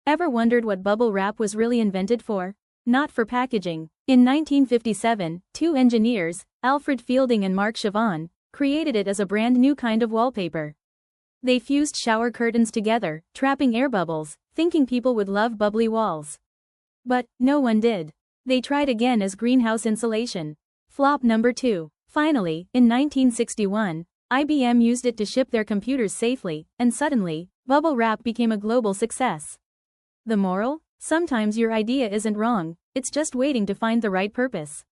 Ever wondered what bubble wrap was really invented for? Not for packaging. In 1957, two engineers, Alfred Fielding and Mark Chavon, created it as a brand new kind of wallpaper. They fused shower curtains together, trapping air bubbles, thinking people would love bubbly walls. But no one did. They tried again as greenhouse insulation. Flop number 2. Finally, in 1961, IBM used it to ship their computers safely, and suddenly, bubble wrap became a global success. The moral? Sometimes your idea isn't wrong, it's just waiting to find the right purpose.